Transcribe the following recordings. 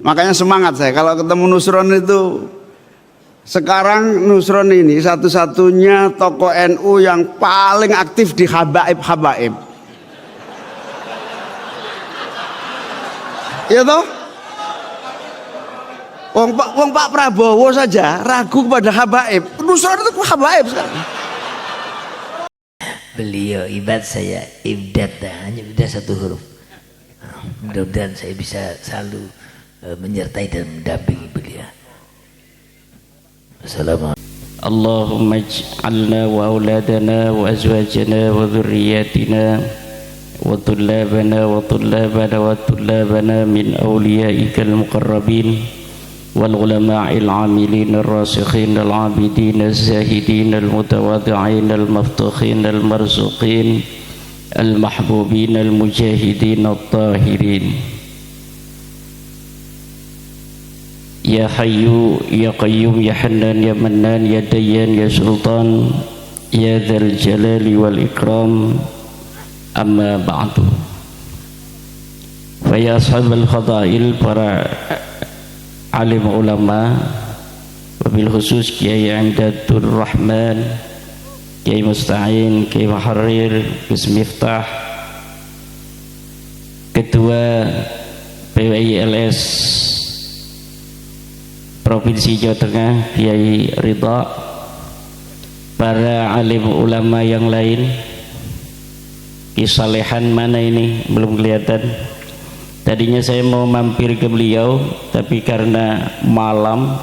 Makanya semangat saya kalau ketemu Nusron itu. Sekarang Nusron ini satu-satunya tokoh NU yang paling aktif di habaib. Ya toh? Wong Pak Prabowo saja ragu kepada habaib. Nusron itu habaib sekarang. Beliau ibad, saya ibdat, hanya beda satu huruf. Mudah-mudahan saya bisa selalu menyertai dan mendampingi beliau. Assalamualaikum. Allahumma ij'alna wa auladana wa azwajana wa dhurriyyatina wa tullabana wa tullabana wa tullabana min awliyaikal muqarrabin wal ulama'il amilin ar-rasikhin al-abidin az-zahidin al-mutawadhi'in al-maftukhin al-marzuqin al-mahbubin al-mujahidin at-tahirin. Ya Hayyu Ya Qayyum Ya Hannan Ya Mannan Ya Dayyan Ya Sultan Ya Dzal Jalali wal Ikram. Amma ba'du. Fa ya ashabal fadail, para alim ulama, wabil khusus Kiai Imdadur Rahman, Kiai Musta'in, Kiai Muharrir, Gus Miftah, Ketua PWILS Provinsi Jawa Tengah Kiai Ridha, para alim ulama yang lain. Kisalehan mana ini belum kelihatan. Tadinya saya mau mampir ke beliau, tapi karena malam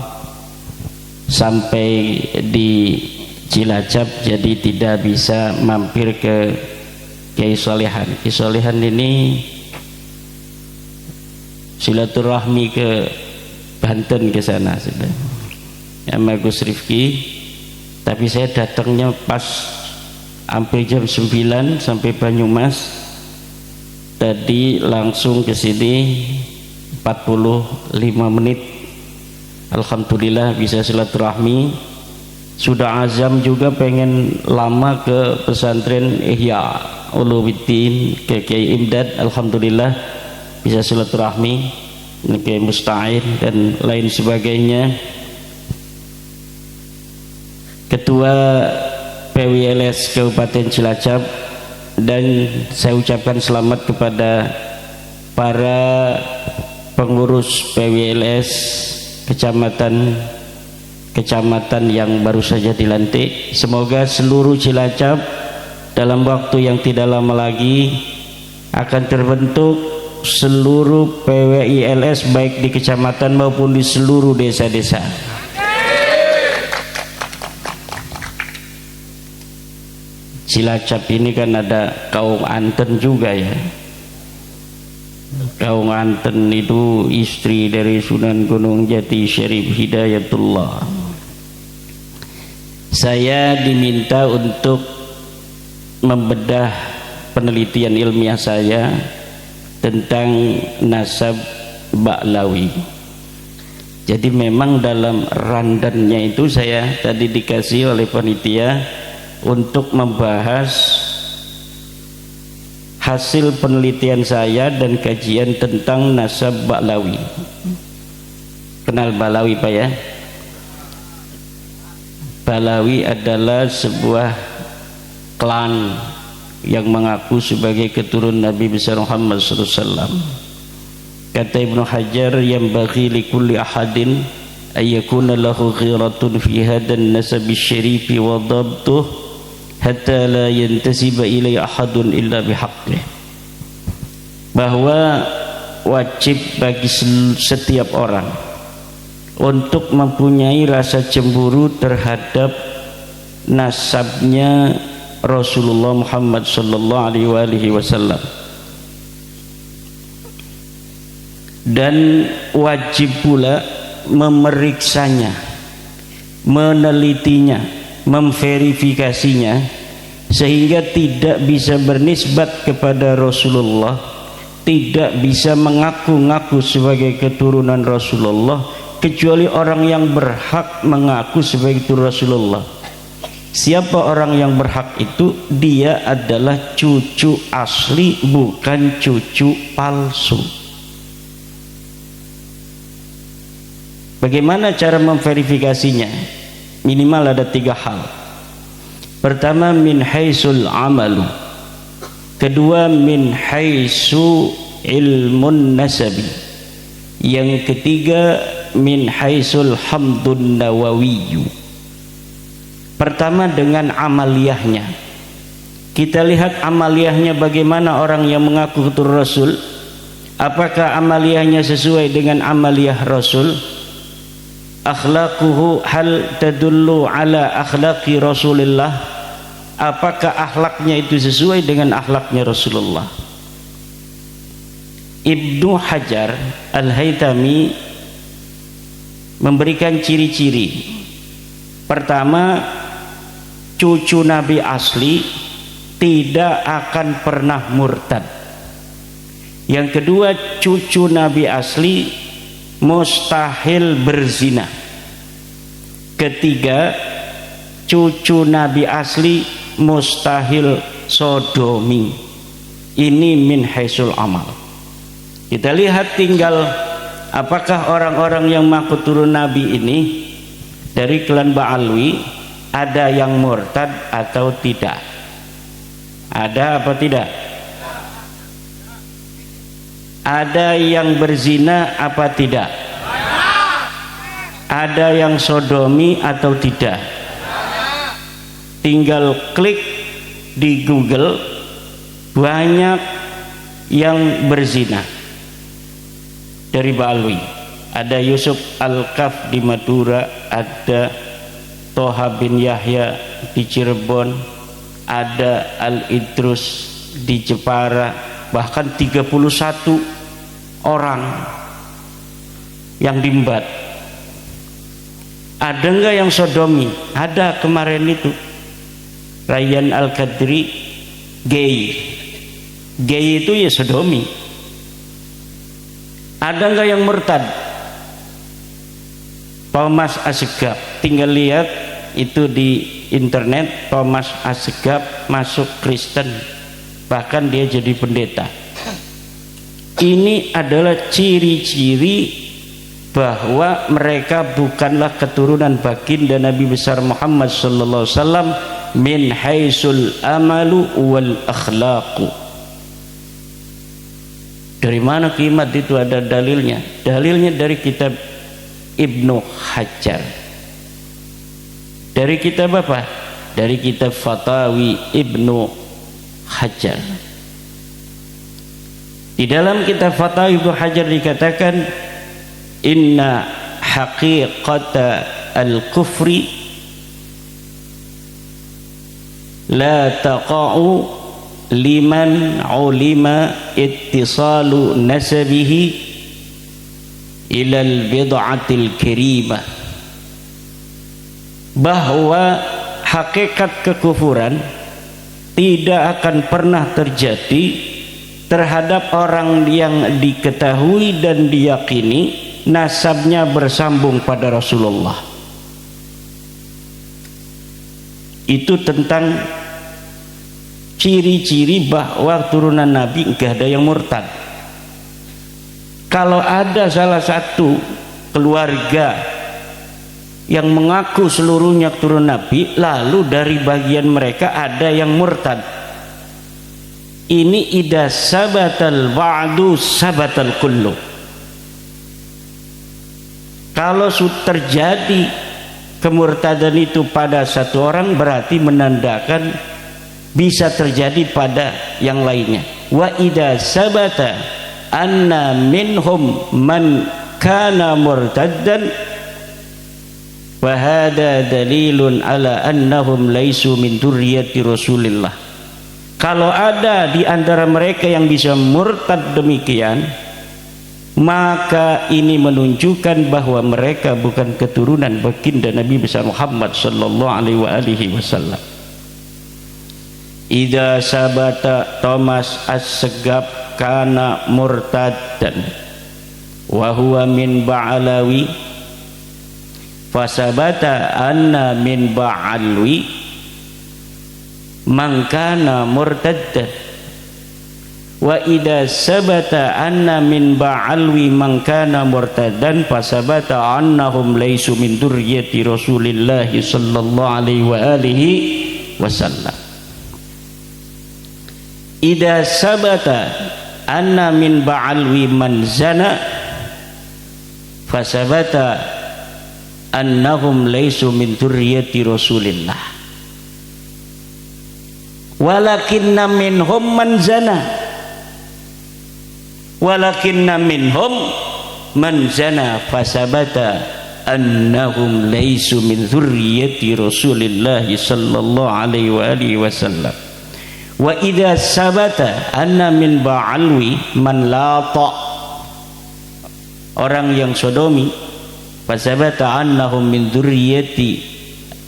sampai di Cilacap jadi tidak bisa mampir ke Kiai Solehan. Kiai Solehan ini silaturahmi ke Banten ke sana sudah sama Gus Rifki, tapi saya datangnya pas hampir jam 9 sampai Banyumas. Tadi langsung ke sini 45 menit. Alhamdulillah bisa silaturahmi. Sudah azam juga pengen lama ke pesantren Ihya Ulumuddin ke Kiai Imdad. Alhamdulillah bisa silaturahmi. Kiai Musta'in dan lain sebagainya. Ketua PWLS Kabupaten Cilacap, dan saya ucapkan selamat kepada para pengurus PWLS kecamatan yang baru saja dilantik. Semoga seluruh Cilacap dalam waktu yang tidak lama lagi akan terbentuk seluruh PWILS, baik di kecamatan maupun di seluruh desa-desa. Cilacap ini kan ada kaum Anten juga ya. Kaum Anten itu istri dari Sunan Gunung Jati Syarif Hidayatullah. Saya diminta untuk membedah penelitian ilmiah saya tentang nasab Ba'lawi. Jadi memang dalam randannya itu saya tadi dikasih oleh panitia untuk membahas hasil penelitian saya dan kajian tentang nasab Ba'lawi. Kenal Ba'lawi Pak ya? Ba'lawi adalah sebuah klan yang mengaku sebagai keturunan Nabi besar Muhammad SAW. Kata Ibnu Hajar, yang bagi likulli ahadin ayyakuna lahu ghiratun fi hadan nasabi syarifi wa dhabtuh hatta la yantasiba ilai ahadun illa bihaqqih. Bahwa wajib bagi setiap orang untuk mempunyai rasa cemburu terhadap nasabnya Rasulullah Muhammad sallallahu alaihi wasallam, dan wajib pula memeriksanya, menelitinya, memverifikasinya, sehingga tidak bisa bernisbat kepada Rasulullah, tidak bisa mengaku-ngaku sebagai keturunan Rasulullah kecuali orang yang berhak mengaku sebagai keturunan Rasulullah. Siapa orang yang berhak itu? Dia adalah cucu asli, bukan cucu palsu. Bagaimana cara memverifikasinya? Minimal ada 3 hal. Pertama, min haisul amalu. Kedua, min haisu ilmun nasabi. Yang ketiga, min haisul hamdun nawawiyu. Pertama dengan amaliyahnya. Kita lihat amaliyahnya bagaimana orang yang mengaku keturunan Rasul. Apakah amaliyahnya sesuai dengan amaliyah Rasul? Akhlaquhu hal tadullu ala akhlaqi Rasulillah. Apakah akhlaknya itu sesuai dengan akhlaknya Rasulullah? Ibnu Hajar Al-Haytami memberikan ciri-ciri. Pertama, cucu Nabi asli tidak akan pernah murtad. Yang kedua, cucu Nabi asli mustahil berzina. Ketiga, cucu Nabi asli mustahil sodomi. Ini min haisul amal. Kita lihat tinggal apakah orang-orang yang mengaku turun Nabi ini dari klan Ba'alwi ada yang murtad atau tidak? Ada apa tidak? Ada yang berzina apa tidak? Ada yang sodomi atau tidak? Tinggal klik di Google, banyak yang berzina dari Ba'alwi. Ada Yusuf Al-Kaf di Madura, ada Toha bin Yahya di Cirebon, ada Al-Idrus di Jepara, bahkan 31 orang yang diembat. Ada enggak yang sodomi? Ada kemarin itu Rayyan Al-Qadri gay itu ya sodomi. Ada enggak yang murtad? Thomas Assegaf, tinggal lihat itu di internet. Thomas Assegaf masuk Kristen, bahkan dia jadi pendeta. Ini adalah ciri-ciri bahwa mereka bukanlah keturunan baginda Nabi besar Muhammad sallallahu alaihi wasallam min haisul amalu wal akhlaqu. Dari mana kimat itu? Ada dalilnya. Dalilnya dari kitab Ibnu Hajar. Dari kitab apa? Dari kitab Fatawi Ibnu Hajar. Di dalam kitab Fatawi Ibnu Hajar dikatakan, inna haqiqata al-kufri la taqa'u liman ulima ittisalu nasabihi ilal bid'atil karimah. Bahwa hakikat kekufuran tidak akan pernah terjadi terhadap orang yang diketahui dan diyakini nasabnya bersambung pada Rasulullah. Itu tentang ciri-ciri bahwa turunan Nabi enggak ada yang murtad. Kalau ada salah satu keluarga yang mengaku seluruhnya turun Nabi, lalu dari bagian mereka ada yang murtad, ini idza sabatal ba'du sabatal kullu. Kalau terjadi kemurtadan itu pada satu orang, berarti menandakan bisa terjadi pada yang lainnya. Wa idza sabata anna minhum man kana murtaddan wa hada dalilun ala annahum laisu min dzurriyyati Rasulillah. Kalau ada di antara mereka yang bisa murtad demikian, maka ini menunjukkan bahwa mereka bukan keturunan baginda Nabi besar Muhammad sallallahu alaihi wasallam. Idza sabata Thomas Assegaf kana murtaddan wa huwa min Ba'alawi fasabata anna min Ba'alwi man kana murtaddan wa idza sabata anna min ba'alwi man kana murtadan fasabata annahum laysu min dzurriyyati Rasulillah sallallahu alaihi wa alihi wasallam. Idza sabata anna min ba'alwi man zana fasabata annahum laysu min dzurriyyati Rasulillah walakinna minhum man zana walakinna minhum man zana fasabata annahum laysu min dzurriyyati Rasulillah sallallahu alaihi wa alihi wasallam. Wa idza sabata anna min ba'alwi man lata, orang yang sodomi, fasabata annahum min dzurriyyati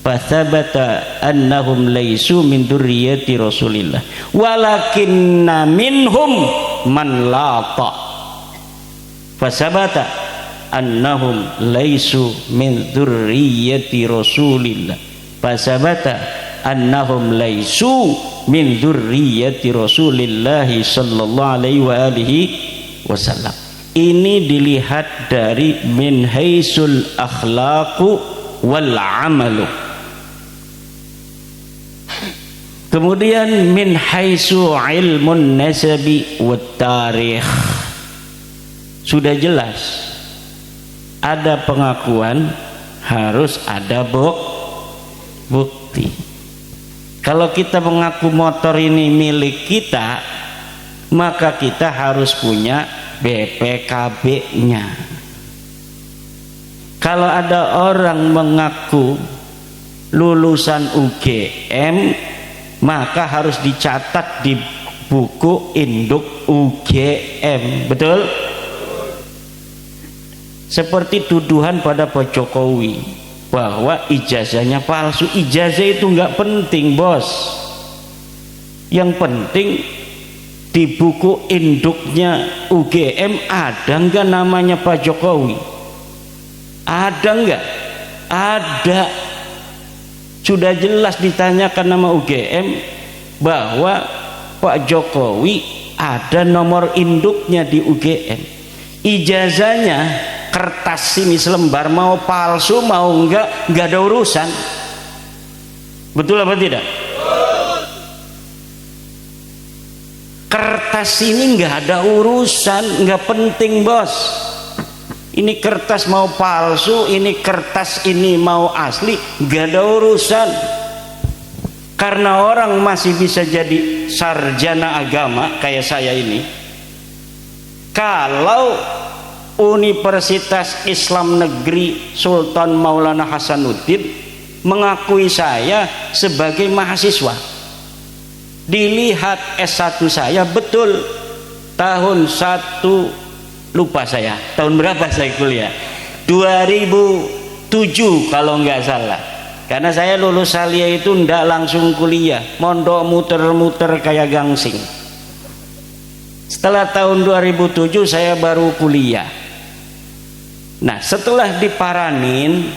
fasabata annahum laysu min dzurriyyati Rasulillah walakinna minhum man lata fasabata annahum laysu min dzurriyyati Rasulillah fasabata annahum laysu min dzurriyyati Rasulillah sallallahu alaihi wa alihi wasallam. Ini dilihat dari min haisul akhlaqu wal amalu. Kemudian min haisu ilmun nasabi wat tarikh. Sudah jelas ada pengakuan, harus ada bukti. Kalau kita mengaku motor ini milik kita, maka kita harus punya BPKB-nya. Kalau ada orang mengaku lulusan UGM, maka harus dicatat di buku induk UGM. Betul? Seperti tuduhan pada Pak Jokowi bahwa ijazahnya palsu. Ijazah itu nggak penting, bos. Yang penting di buku induknya UGM ada nggak namanya Pak Jokowi? Ada nggak? Ada. Sudah jelas ditanyakan nama UGM bahwa Pak Jokowi ada nomor induknya di UGM. Ijazahnya kertas ini selembar, mau palsu mau enggak ada urusan. Betul apa tidak? Kertas ini enggak ada urusan, enggak penting, bos. Ini kertas mau palsu, ini kertas ini mau asli, enggak ada urusan. Karena orang masih bisa jadi sarjana agama kayak saya ini. Kalau Universitas Islam Negeri Sultan Maulana Hasanuddin mengakui saya sebagai mahasiswa, dilihat S1 saya, betul tahun 1, lupa saya tahun berapa saya kuliah, 2007 kalau nggak salah. Karena saya lulus Salia itu ndak langsung kuliah, mondok muter-muter kayak gangsing. Setelah tahun 2007 saya baru kuliah. Nah, setelah diparanin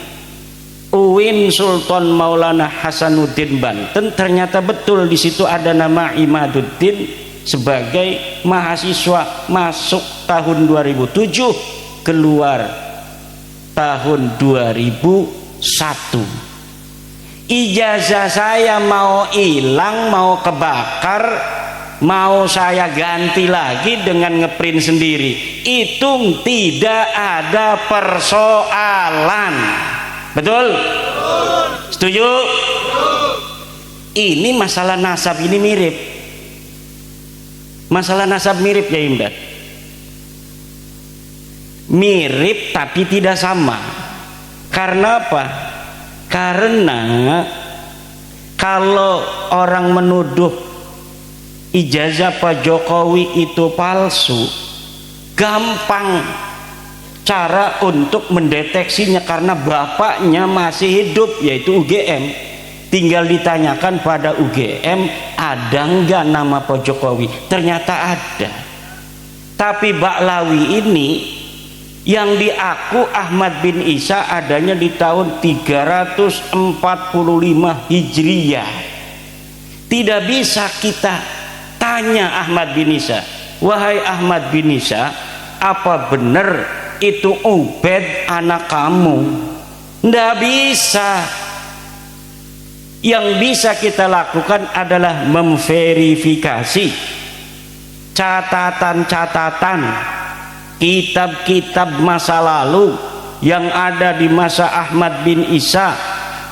UIN Sultan Maulana Hasanuddin Banten, ternyata betul di situ ada nama Imaduddin sebagai mahasiswa, masuk tahun 2007, keluar tahun 2001. Ijazah saya mau hilang, mau kebakar, mau saya ganti lagi dengan ngeprint sendiri, itu tidak ada persoalan. Betul? Setuju? Ini masalah nasab ini mirip. Masalah nasab mirip ya Imdad. Mirip tapi tidak sama. Karena apa? Karena kalau orang menuduh ijazah Pak Jokowi itu palsu, gampang cara untuk mendeteksinya karena bapaknya masih hidup, yaitu UGM. Tinggal ditanyakan pada UGM, ada nggak nama Pak Jokowi? Ternyata ada. Tapi Baklawi ini yang diaku Ahmad bin Isa adanya di tahun 345 Hijriyah. Tidak bisa kita tanya Ahmad bin Isa, wahai Ahmad bin Isa, apa benar itu Ubaid anak kamu? Nggak bisa. Yang bisa kita lakukan adalah memverifikasi catatan-catatan kitab-kitab masa lalu yang ada di masa Ahmad bin Isa.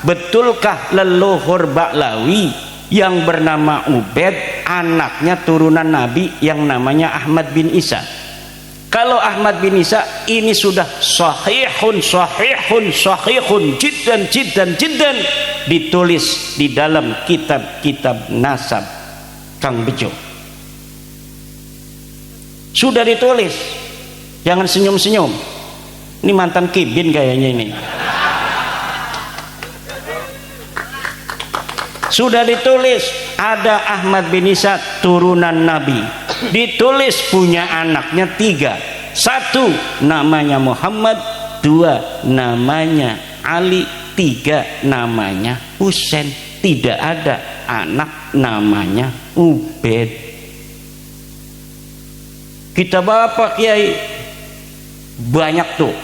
Betulkah leluhur Ba'lawi yang bernama Ubaid anaknya turunan Nabi yang namanya Ahmad bin Isa? Kalau Ahmad bin Isa ini sudah sahihun jiddan ditulis di dalam kitab-kitab nasab Kang Bejo. Sudah ditulis. Jangan senyum-senyum. Ini mantan kibin kayaknya ini. Sudah ditulis ada Ahmad bin Isa turunan Nabi. Ditulis punya anaknya 3. 1 namanya Muhammad, 2 namanya Ali, 3 namanya Husain. Tidak ada anak namanya Ubaid. Kitab apa Kiai? Banyak tuh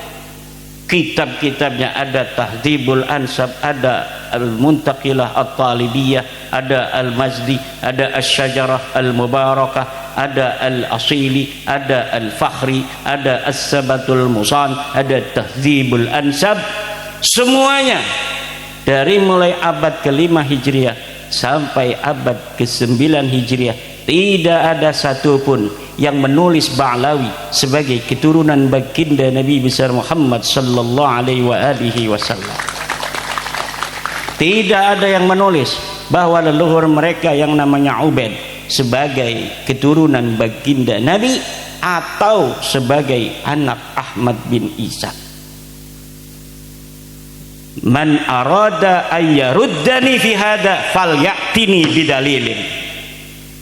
kitab-kitabnya. Ada Tahdzibul Ansab, ada Al-Muntaqilah At-Talibiyah, ada Al-Mazdi, ada Asy-Syajarah Al-Mubarakah, ada Al-Asili, ada Al-Fakhri, ada As-Sabatul Musan, ada Tahdzibul Ansab. Semuanya dari mulai abad ke-5 Hijriah sampai abad ke-9 Hijriah tidak ada satupun yang menulis Ba'lawi sebagai keturunan baginda Nabi besar Muhammad sallallahu alaihi wasallam. Tidak ada yang menulis bahwa leluhur mereka yang namanya Ubaid sebagai keturunan baginda Nabi atau sebagai anak Ahmad bin Isa. Man arada ayyaruddani fi hada falyatini bidalilin.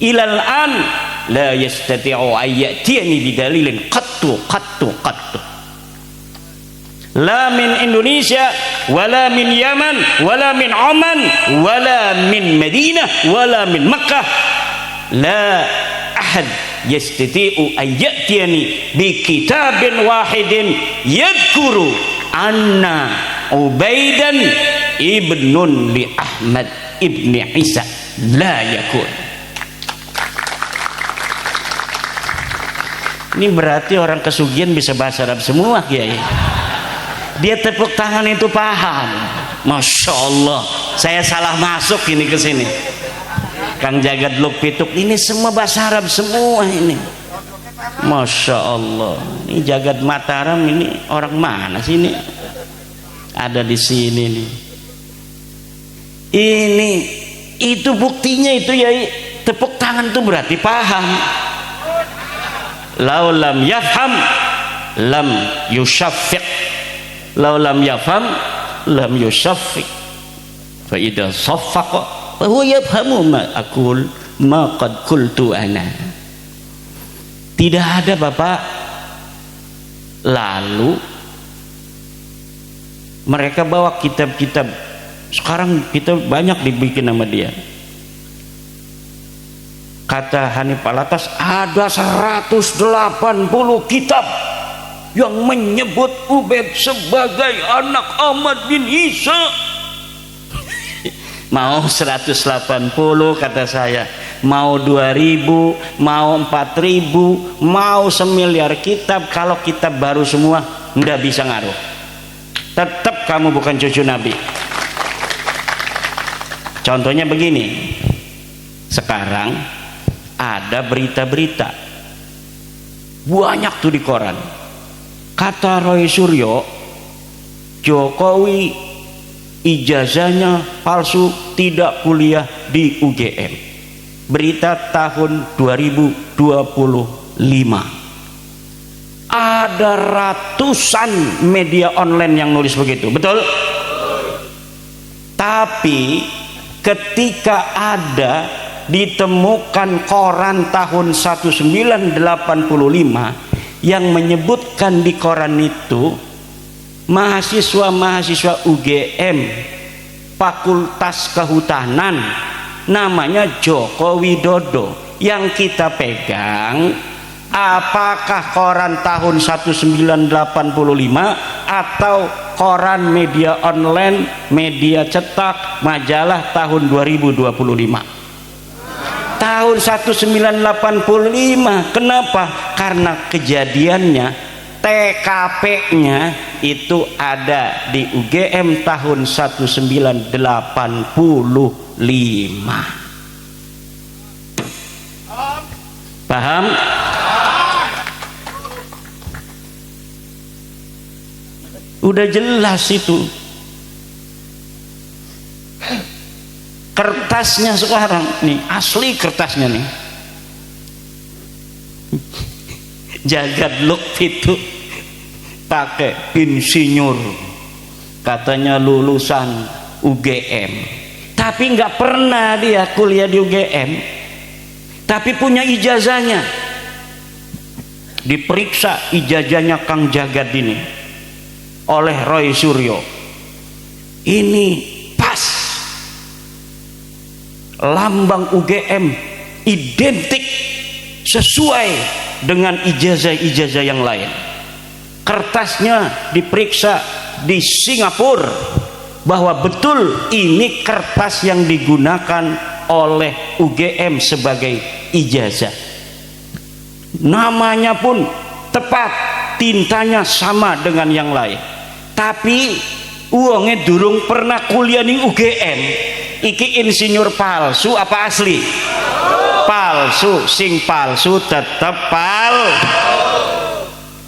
Ilal an la yastati'u ayyatini bidalilin qattu. La min Indonesia wala min Yaman wala min Oman wala min Madinah wala min Makkah, la ahad yastati'u ayyatini bi kitabin wahidin yadhkuru anna Ubaidan ibnun li Ahmad ibni Isa, la yakun. Ini berarti orang kesugihan bisa bahasa Arab semua Kiai. Dia tepuk tangan itu paham. Masya Allah, saya salah masuk ini ke sini. Kang Jagat Luk Pituk ini semua bahasa Arab semua ini. Masya Allah, ini Jagat Mataram ini orang mana sih ini? Ada di sini nih. Ini itu buktinya itu ya, tepuk tangan itu berarti paham. Lau lam yafham lam yushaffiq, lau lam yafham lam yushaffiq, fa idza saffaqa fa huwa yafhamu ma aqul ma qad qultu ana. Tidak ada Bapak. Lalu mereka bawa kitab-kitab, sekarang kita banyak dibikin sama dia. Kata Hanif Alatas ada 180 kitab yang menyebut Ubaid sebagai anak Ahmad bin Isa. Mau 180 kata saya, mau 2000, mau 4000, mau semiliar kitab, kalau kitab baru semua nggak bisa ngaruh. Tetap kamu bukan cucu Nabi. Contohnya begini, sekarang ada berita-berita banyak tuh di koran. Kata Roy Suryo, Jokowi ijazahnya palsu, tidak kuliah di UGM. Berita tahun 2025. Ada ratusan media online yang nulis begitu, betul? Tapi ketika ada ditemukan koran tahun 1985 yang menyebutkan di koran itu mahasiswa UGM Fakultas Kehutanan namanya Joko Widodo, yang kita pegang Apakah koran tahun 1985 atau koran media online, media cetak, majalah tahun 2025? Tahun 1985. Kenapa? Karena kejadiannya, TKP-nya itu ada di UGM tahun 1985. Paham? Udah jelas itu. Kertasnya sekarang nih, asli kertasnya nih. Jagad Lutfi itu pakai insinyur, katanya lulusan UGM, tapi nggak pernah dia kuliah di UGM, tapi punya ijazahnya. Diperiksa ijazahnya Kang Jagad ini oleh Roy Suryo, ini pas, lambang UGM identik sesuai dengan ijazah-ijazah yang lain. Kertasnya diperiksa di Singapura bahwa betul ini kertas yang digunakan oleh UGM sebagai ijazah. Namanya pun tepat, tintanya sama dengan yang lain. Tapi uangnya durung pernah kuliah di UGM. Iki insinyur palsu apa asli? Palsu. Sing palsu tetep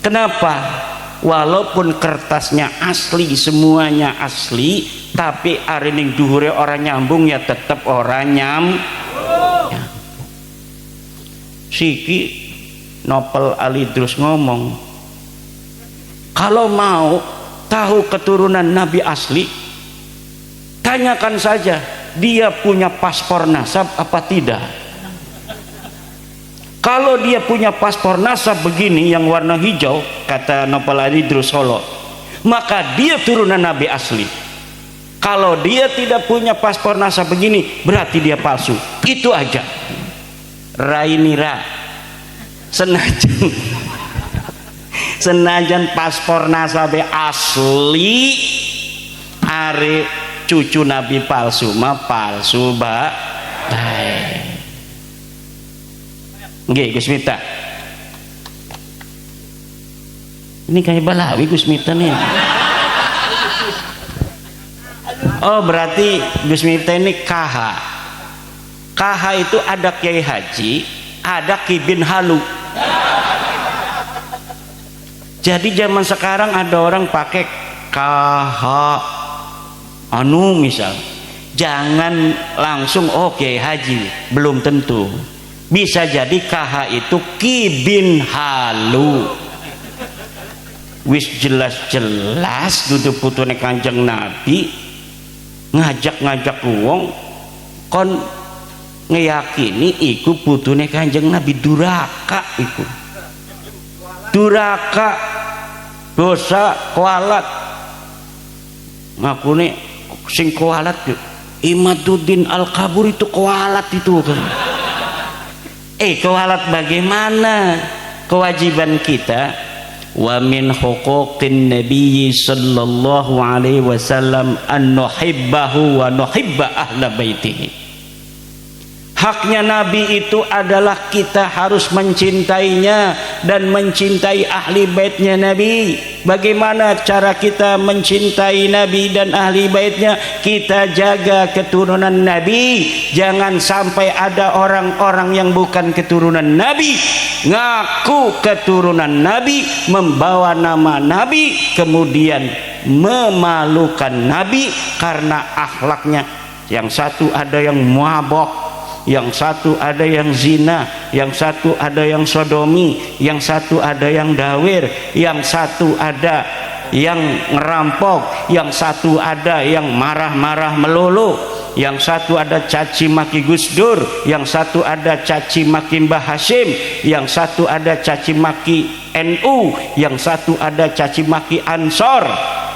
Kenapa? Walaupun kertasnya asli, semuanya asli, tapi arining duhure orang nyambung ya tetep orang ya. Siki Nopel Alidrus ngomong, kalau mau tahu keturunan Nabi asli, tanyakan saja dia punya paspor nasab apa tidak. Kalau dia punya paspor nasab begini yang warna hijau, kata Nopel Alidrus Solo, maka dia turunan Nabi asli. Kalau dia tidak punya paspor nasab begini, berarti dia palsu. Itu aja. Rainira senajan paspor nasabe asli, are cucu Nabi palsu mah palsu nggih Gus Miftah. Ini kayak Balawi Gus Miftah nih. Oh berarti Gus Miftah ini KH. KH itu ada Kiai Haji, ada Ki bin Halu. Jadi zaman sekarang ada orang pakai KH anu misal, jangan langsung Kiai Haji, belum tentu. Bisa jadi KH itu Ki bin Halu. Wis jelas-jelas duduk putune Kanjeng Nabi, ngajak-ngajak wong kon ngeyakini iku putune Kanjeng Nabi. Duraka iku, duraka, dosa, kualat. Ngakune sing kualat Imaduddin Al-Kabur itu kualat itu kan. Kualat bagaimana? Kewajiban kita, wa min huquqin nabiyyi sallallahu alaihi wasallam an nuhibbahu wa nuhibba ahla baitihi. Haknya Nabi itu adalah kita harus mencintainya dan mencintai ahli baitnya Nabi. Bagaimana cara kita mencintai Nabi dan ahli baitnya? Kita jaga keturunan Nabi. Jangan sampai ada orang-orang yang bukan keturunan Nabi ngaku keturunan Nabi, membawa nama Nabi, kemudian memalukan Nabi karena akhlaknya. Yang satu ada yang mabok, yang satu ada yang zina, yang satu ada yang sodomi, yang satu ada yang dawir, yang satu ada yang ngerampok, yang satu ada yang marah-marah melulu, yang satu ada caci maki Gus Dur, yang satu ada caci maki Mbah Hashim, yang satu ada caci maki NU, yang satu ada caci maki Ansor,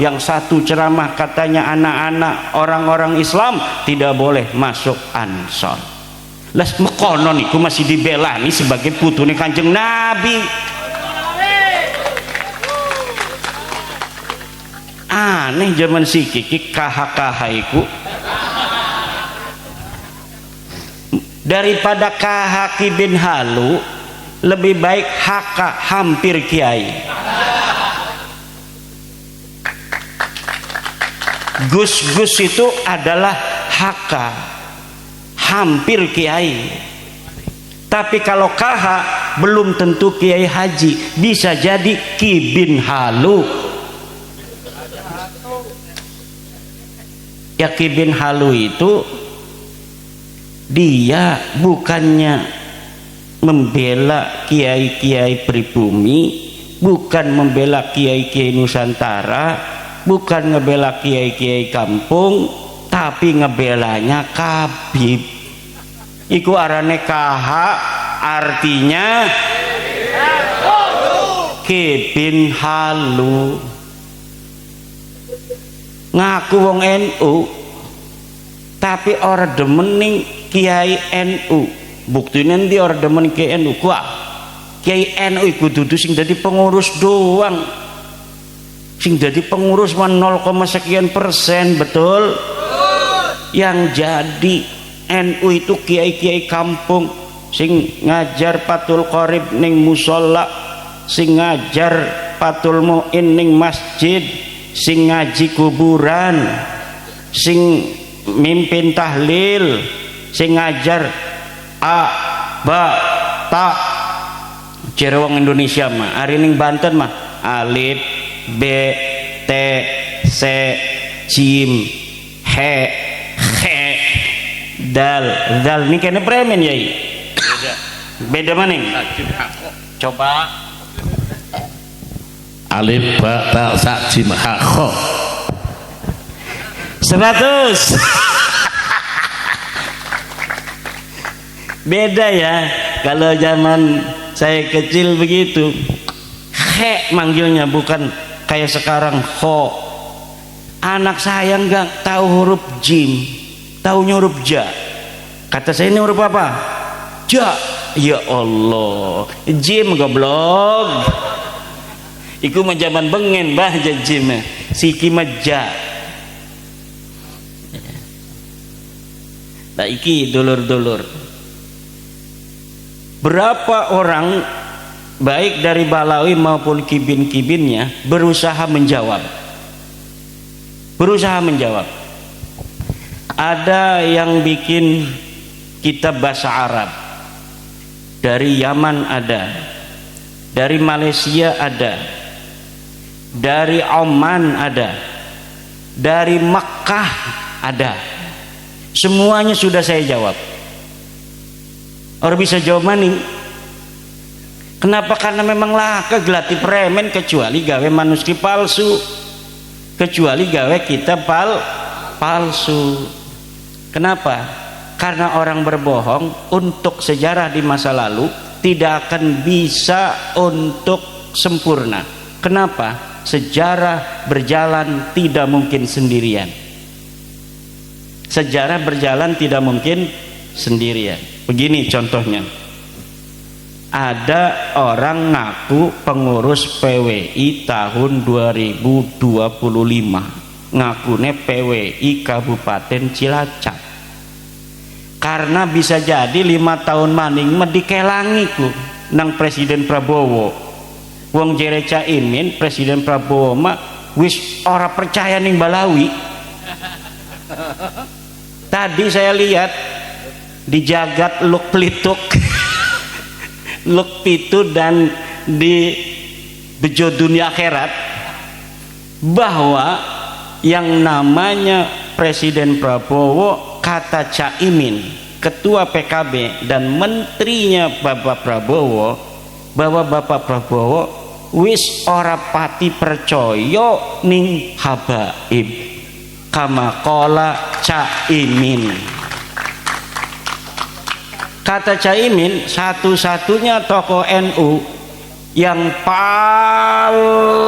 yang satu ceramah katanya anak-anak orang-orang Islam tidak boleh masuk Ansor. Lah mekono niku masih dibelani sebagai putune Kanjeng Nabi. Aneh zaman sikiki kahak-kahak iku. Daripada kahaki bin halu, lebih baik haka hampir kiai. Gus-gus itu adalah haka hampir kiai. Tapi kalau kaha belum tentu kiai haji, bisa jadi ki bin halu. Ya ki bin halu itu dia bukannya membela kiai-kiai pribumi, bukan membela kiai-kiai Nusantara, bukan ngebela kiai-kiai kampung, tapi ngebelanya Kabib. Iku arane kaha, artinya kibin halu. Ngaku wong NU tapi orang demening kiai NU. Buktine ndi orang demen kiai NU? Kuah kiai NU iku dudu sing dadi pengurus doang, sing dadi pengurus 0, sekian persen. Betul? Yang jadi NU itu kiai-kiai kampung sing ngajar patul qorib ning musola, sing ngajar patul muin ning masjid, sing ngaji kuburan, sing mimpin tahlil, sing ngajar a ba ta. Jere wong Indonesia mah ari ning Banten mah alif b t c jim he dal ini kene premen yai. Beda maning. Coba alif ba ta sa jim ha kha 100. Beda ya. Kalau zaman saya kecil begitu, he manggilnya, bukan kayak sekarang ho. Anak saya nggak tahu huruf jim, tahunya huruf ja. Kata saya, ini huruf apa? Ja. Ya Allah, jim goblok. Iku mah zaman bengen bah jim, siki meja. Nah iki dulur-dulur, berapa orang baik dari Balawi maupun kibin-kibinnya berusaha menjawab. Ada yang bikin kitab bahasa Arab, dari Yaman ada, dari Malaysia ada, dari Oman ada, dari Makkah ada. Semuanya sudah saya jawab. Orang bisa jawab maning. Kenapa? Karena memang laka gelati premen, kecuali gawe manuskrip palsu, kecuali gawe kitab palsu. Kenapa? Karena orang berbohong untuk sejarah di masa lalu tidak akan bisa untuk sempurna. Kenapa? Sejarah berjalan tidak mungkin sendirian. Sejarah berjalan tidak mungkin sendirian. Begini contohnya, ada orang ngaku pengurus PWI tahun 2025, ngakune PWI Kabupaten Cilacap. Karena bisa jadi 5 tahun maning medikelangiku nang Presiden Prabowo. Wong jere Caimin, Presiden Prabowo mah wis ora percaya ning Balawi. Tadi saya lihat di jagat Luk Plituk, Luk Pitu, dan di Bejo Dunia Akhirat, bahwa yang namanya Presiden Prabowo, kata Caimin, ketua PKB dan menterinya Bapak Prabowo, bahwa Bapak Prabowo wis ora pati percaya ning habaib kamakola Caimin. Kata Caimin, satu-satunya tokoh NU yang paling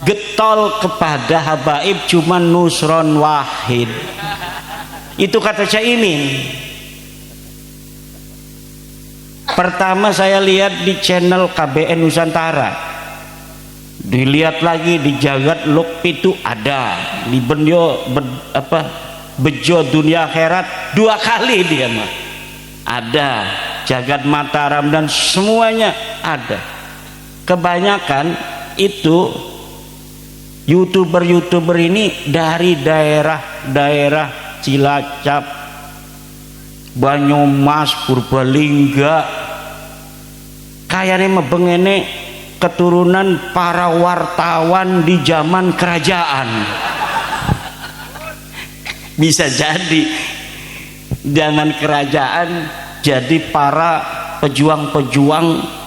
getol kepada habaib cuma Nusron Wahid. Itu kata Caimin. Pertama saya lihat di channel KBN Nusantara, dilihat lagi di Jagat Lok itu ada, di Bejo Dunia Akhirat 2 kali dia mah ada, Jagat Mataram dan semuanya ada. Kebanyakan itu YouTuber ini dari daerah-daerah Cilacap, Banyumas, Purbalingga, kayaknya mebengene keturunan para wartawan di zaman kerajaan. Bisa jadi zaman kerajaan, jadi para pejuang-pejuang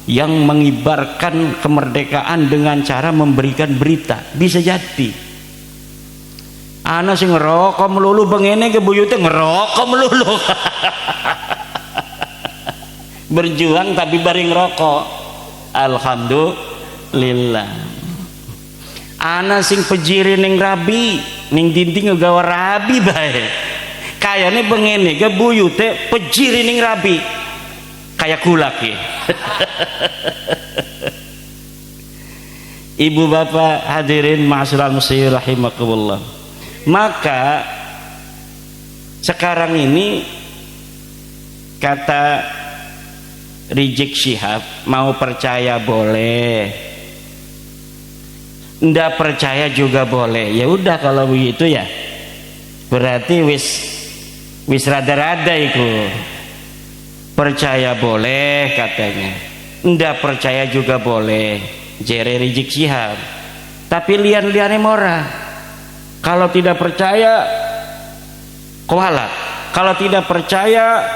yang mengibarkan kemerdekaan dengan cara memberikan berita. Bisa jadi ana sing ngerokok melulu bengene ke buyute ngerokok melulu. Berjuang tapi bareng rokok. Alhamdulillah. Ana sing pejiri ning rabi ning dinding ngegawa rabi bae. Kayane bengene ke buyute pejiri ning rabi. Kayak kulak ya. Ibu bapak hadirin ma'asyiral muslimin rahimakumullah. Maka sekarang ini kata Rizik Syihab, mau percaya boleh, ndak percaya juga boleh. Ya udah kalau begitu ya berarti wis rada-rada itu. Percaya boleh katanya, ndak percaya juga boleh, jere Rizik Syihab. Tapi lian-liane mora, kalau tidak percaya kualat, kalau tidak percaya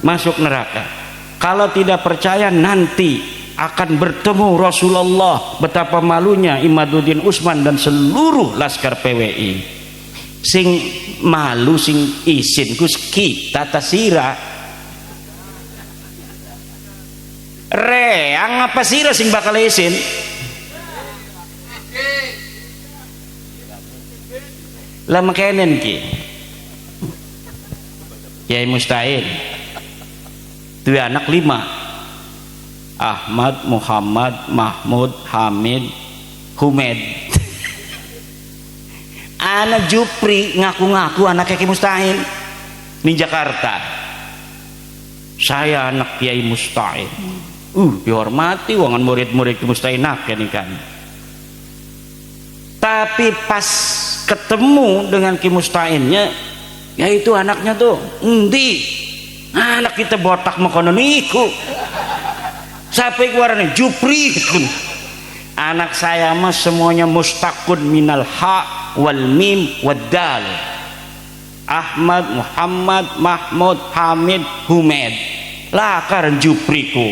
masuk neraka, kalau tidak percaya nanti akan bertemu Rasulullah. Betapa malunya Imaduddin Usman dan seluruh laskar PWI. Sing malu sing isin kus kita tasira reang apa sih sing bakal isin. Lah makenen ki Kiai Musta'in dua anak 5, Ahmad, Muhammad, Mahmud, Hamid, Humed. Anak Jupri ngaku-ngaku anak Kiai Musta'in di Jakarta. Saya anak Kiai Musta'in. Dihormati wangan murid-murid Kiai Musta'in ini kan. Tapi pas ketemu dengan Kiai Musta'innya, yaitu anaknya tuh endi anak kita botak makonon iku sampai keluarannya Jupri. Anak saya mah semuanya mustaqun minal ha wal mim wad dal. Ahmad, Muhammad, Mahmud, Hamid, Humed. Lakar Jupriku.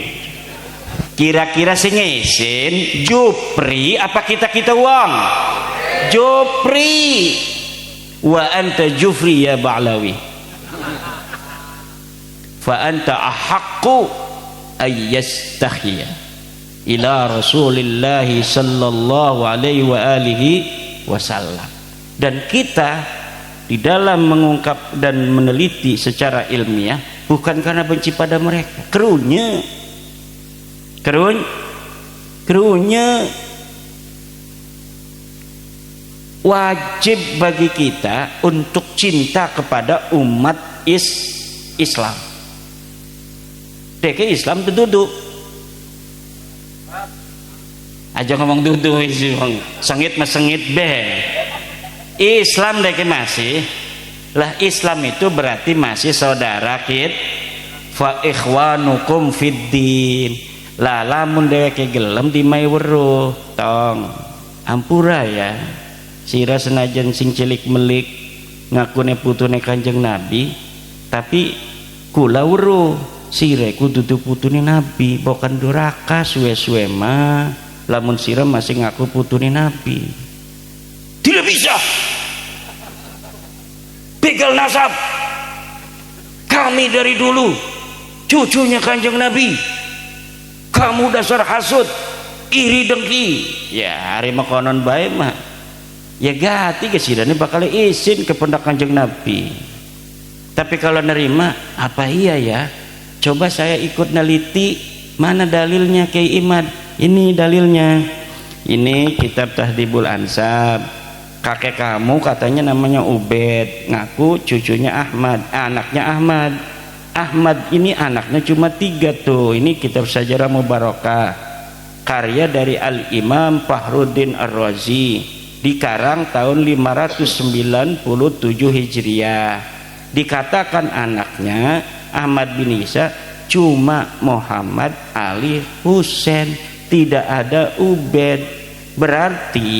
Kira-kira sing ngesin Jupri apa kita uang? Jupri. Wa anta Jufri ya Ba'lawi. Fa anta ahaqqu ayyastahya ila Rasulillah sallallahu alaihi wa alihi wasallam. Dan kita di dalam mengungkap dan meneliti secara ilmiah bukan karena benci pada mereka, kerunya wajib bagi kita untuk cinta kepada umat Islam. Deke Islam itu duduk aja ngomong duduk sengit mas sengit be. Islam deke masih lah, Islam itu berarti masih saudara kita. Fa ikhwanukum fiddin. Lah lamun deke gelem di mai weruh tong ampura ya. Sira senajan sing cilik melik ngakune putune Kanjeng Nabi, tapi kula weruh sire kudu putune Nabi, bukan duraka suwe-suwe mah lamun sira masih ngaku putune Nabi. Tidak bisa begal nasab. Kami dari dulu cucunya Kanjeng Nabi. Kamu dasar hasud, iri dengki. Ya hari makonon bae mah ya gati kesidane bakal izin ke pundak Kanjeng Nabi. Tapi kalau nerima, apa iya ya? Coba saya ikut neliti, mana dalilnya Kiai Imad? Ini dalilnya. Ini kitab Tahdhibul Ansab. Kakek kamu katanya namanya Ubed, ngaku cucunya Ahmad, anaknya Ahmad. Ahmad ini anaknya cuma 3 tuh. Ini kitab Sajarah Mubarakah, karya dari Al-Imam Fakhruddin Ar-Razi, dikarang tahun 597 Hijriah. Dikatakan anaknya Ahmad bin Isa cuma Muhammad Ali Husain, tidak ada Ubed. Berarti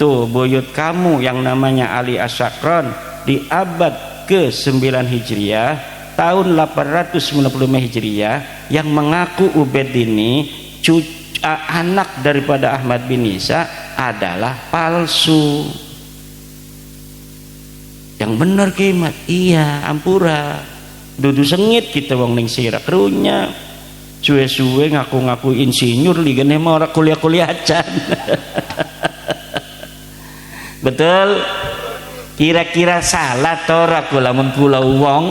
tuh buyut kamu yang namanya Ali Asyakron di abad ke-9 Hijriah tahun 895 Hijriah yang mengaku Ubed ini anak daripada Ahmad bin Isa adalah palsu. Yang benar kimat, iya ampura. Dudu sengit kita wong ning sira krunya. Suwe-suwe ngaku-ngaku insinyur ligane mah ora kuliah-kuliah acan. Betul? Kira-kira salah to ora lamun kula wong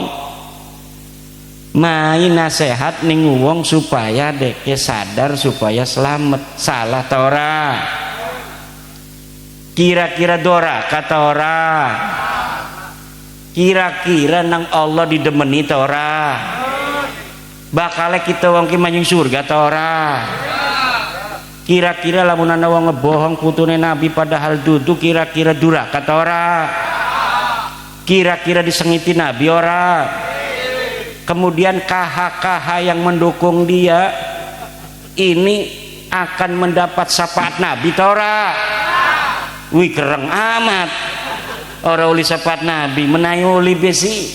main nasihat ning wong supaya deke sadar supaya selamat. Salah to ora? Kira-kira dora kata ora? Kira-kira nang Allah didemeni ta ora? Bakale kita wong ki manjing surga ta ora? Kira-kira lamun ana wong ngebohong putune Nabi padahal dudu, kira-kira duraka ta ora? Kira-kira disengiti Nabi ora? Kemudian KH-KH yang mendukung dia ini akan mendapat syafaat Nabi ta ora? Wih kereng amat. Ora uli syafaat Nabi, menawi uli besi.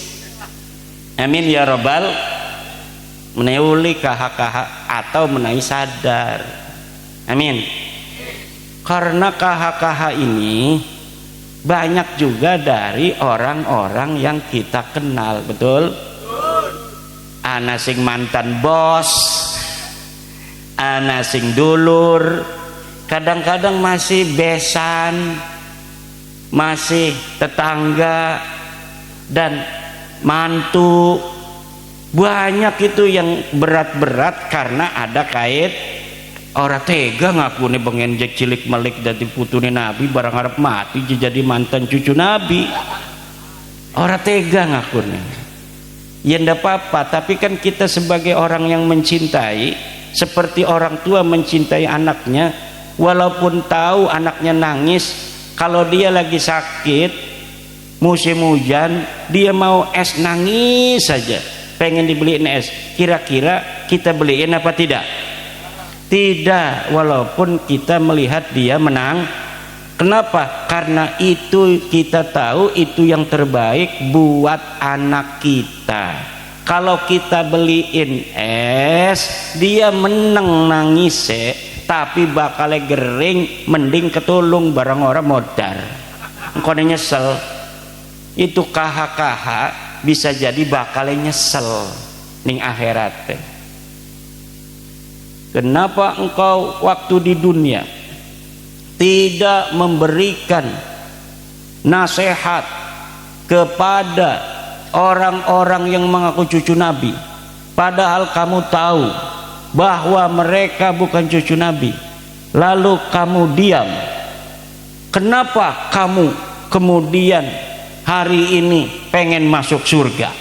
Amin ya rabbal. Menawi uli KH-KH atau menawi sadar. Amin. Karena KH-KH ini banyak juga dari orang-orang yang kita kenal, betul? Ana sing mantan bos, ana sing dulur, kadang-kadang masih besan, masih tetangga dan mantu. Banyak itu yang berat-berat karena ada kait ora tega ngakune bengen jek cilik melik dadi putune Nabi barang arep mati jadi mantan cucu Nabi. Ora tega ngakune. Ya ndak apa-apa, tapi kan kita sebagai orang yang mencintai, seperti orang tua mencintai anaknya, walaupun tahu anaknya nangis, kalau dia lagi sakit musim hujan dia mau es nangis saja pengen dibeliin es, kira-kira kita beliin apa tidak? Tidak, walaupun kita melihat dia menang. Kenapa? Karena itu kita tahu itu yang terbaik buat anak kita. Kalau kita beliin es dia menang nangis tapi bakal gering, mending ketulung barang orang modar engkau nyesel. Itu KH-KH bisa jadi bakal nyesel ning akhirat. Kenapa engkau waktu di dunia tidak memberikan nasihat kepada orang-orang yang mengaku cucu Nabi, padahal kamu tahu bahwa mereka bukan cucu Nabi, lalu kamu diam? Kenapa kamu kemudian hari ini pengen masuk surga?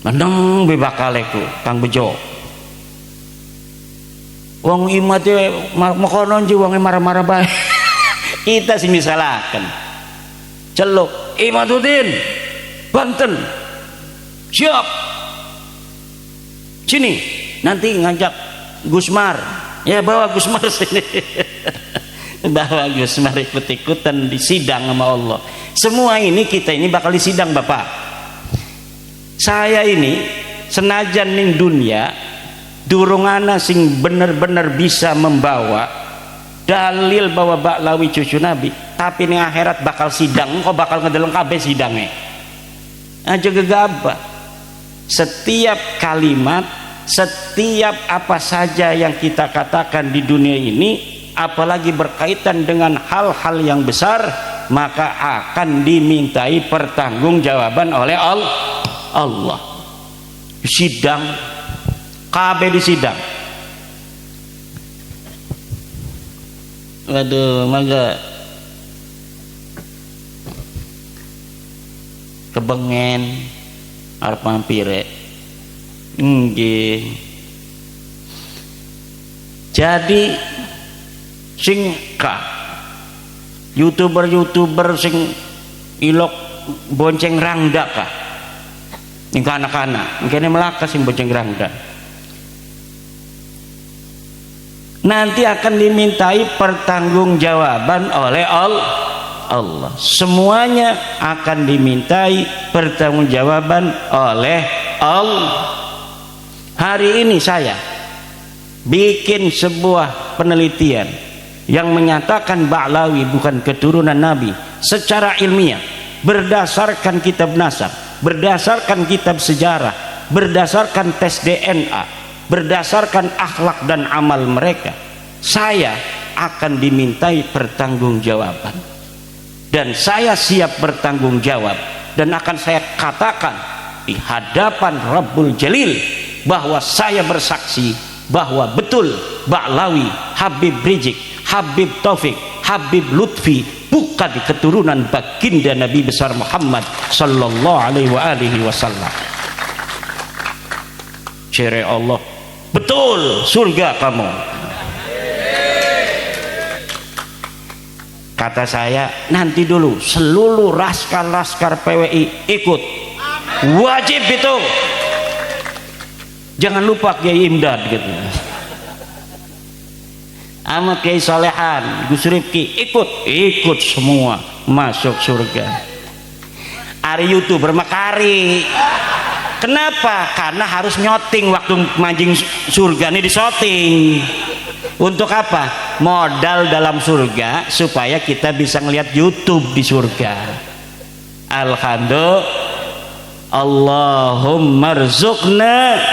Menang bebakaleku Kang Bejo. Wong imat makonon ji wong marah-marah bae. Kita sing disalahaken. Celuk Imaduddin Banten. Siap. Sini nanti ngajak Gusmar. Ya bawa Gusmar sini. Bawa Gusmar ikut-ikutan di sidang sama Allah. Semua ini kita ini bakal disidang Bapak. Saya ini senajan ning dunia durungana sing bener-bener bisa membawa dalil bahwa Baklawi cucu Nabi, tapi ning akhirat bakal sidang, kok bakal ngedeleng kabeh sidangnya aja gegabah. Setiap kalimat, setiap apa saja yang kita katakan di dunia ini, apalagi berkaitan dengan hal-hal yang besar, maka akan dimintai pertanggungjawaban oleh Allah. Sidang KB di sidang. Waduh, mangga kebengen arep mampire. Nggih. Jadi sing YouTuber sing ilok bonceng rangda kah? Ning anak-anak, kene melaka sing bonceng rangda. Nanti akan dimintai pertanggungjawaban oleh Allah. Semuanya akan dimintai pertanggungjawaban oleh Allah. Hari ini saya bikin sebuah penelitian yang menyatakan Ba'lawi bukan keturunan Nabi secara ilmiah, berdasarkan kitab nasab, berdasarkan kitab sejarah, berdasarkan tes DNA, berdasarkan akhlak dan amal mereka. Saya akan dimintai pertanggungjawaban, dan saya siap bertanggung jawab, dan akan saya katakan di hadapan Rabbul Jalil bahwa saya bersaksi bahwa betul Ba'lawi, Habib Rizik, Habib Taufik, Habib Lutfi bukan keturunan baginda Nabi besar Muhammad sallallahu alaihi wasallam. Cere Allah, betul surga kamu. Kata saya, nanti dulu seluruh laskar PWI ikut, wajib itu. Jangan lupa Kiai Imdad gitu, sama Kiai Solehan, Gus Rifki, ikut semua masuk surga. Ari YouTuber makari. Kenapa? Karena harus nyoting waktu mancing surga ini, disoting. Untuk apa? Modal dalam surga supaya kita bisa ngelihat YouTube di surga. Alhamdulillah, Allahumma rzuqna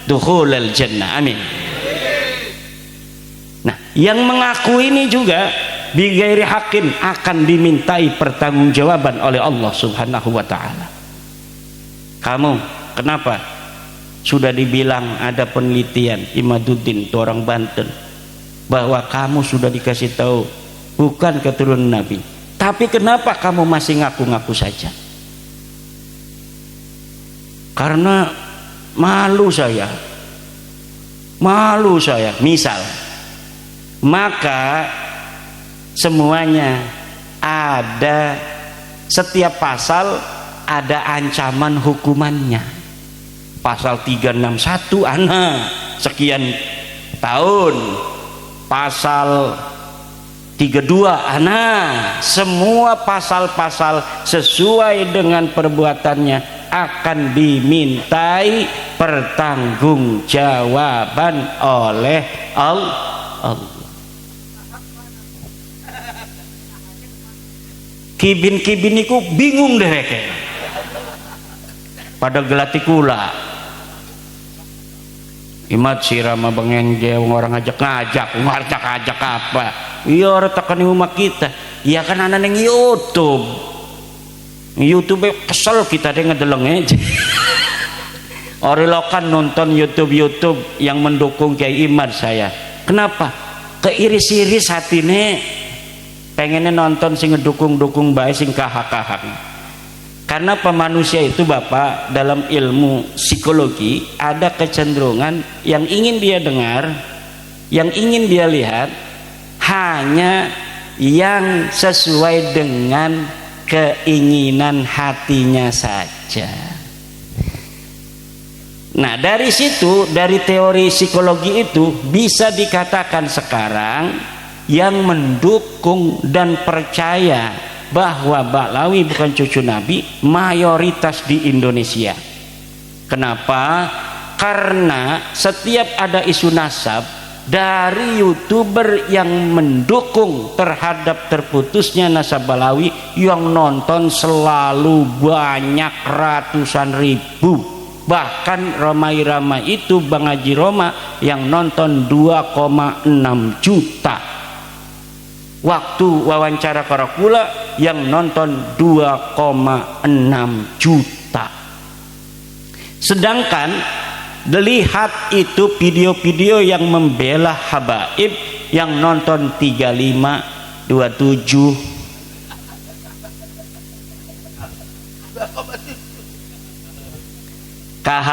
dukhulal jannah, amin. Nah, yang mengaku ini juga bighairi haqqin akan dimintai pertanggungjawaban oleh Allah Subhanahu wa taala. Kamu kenapa? Sudah dibilang ada penelitian Imaduddin itu orang Banten bahwa kamu sudah dikasih tahu bukan keturunan Nabi, tapi kenapa kamu masih ngaku-ngaku saja? Karena malu saya, misal, maka semuanya ada, setiap pasal ada ancaman hukumannya. Pasal 361 anak sekian tahun, pasal 32 anak, semua pasal-pasal sesuai dengan perbuatannya akan dimintai pertanggungjawaban oleh Allah. Kibin-kibin iku bingung deh kayak pada gelati kula imat sirama bengen dia orang ngajak apa iya orang tekan rumah kita iya kan anak yang YouTube kesel kita deh ngedeleng aja. Orang lokan nonton YouTube yang mendukung Kiai Imad saya. Kenapa? Keiris-iris hatine pengennya nonton sing ngedukung bae sing kahak-kahak. Karena pemanusia itu Bapak dalam ilmu psikologi ada kecenderungan yang ingin dia dengar, yang ingin dia lihat hanya yang sesuai dengan keinginan hatinya saja. Nah, dari situ, dari teori psikologi itu bisa dikatakan sekarang yang mendukung dan percaya bahwa Ba'lawi bukan cucu Nabi mayoritas di Indonesia. Kenapa? Karena setiap ada isu nasab dari YouTuber yang mendukung terhadap terputusnya nasab Ba'lawi, yang nonton selalu banyak ratusan ribu, bahkan ramai-ramai itu Bang Haji Roma yang nonton 2,6 juta. Waktu wawancara karakula yang nonton 2,6 juta. Sedangkan lihat itu video-video yang membela habaib yang nonton 35, 27. KH.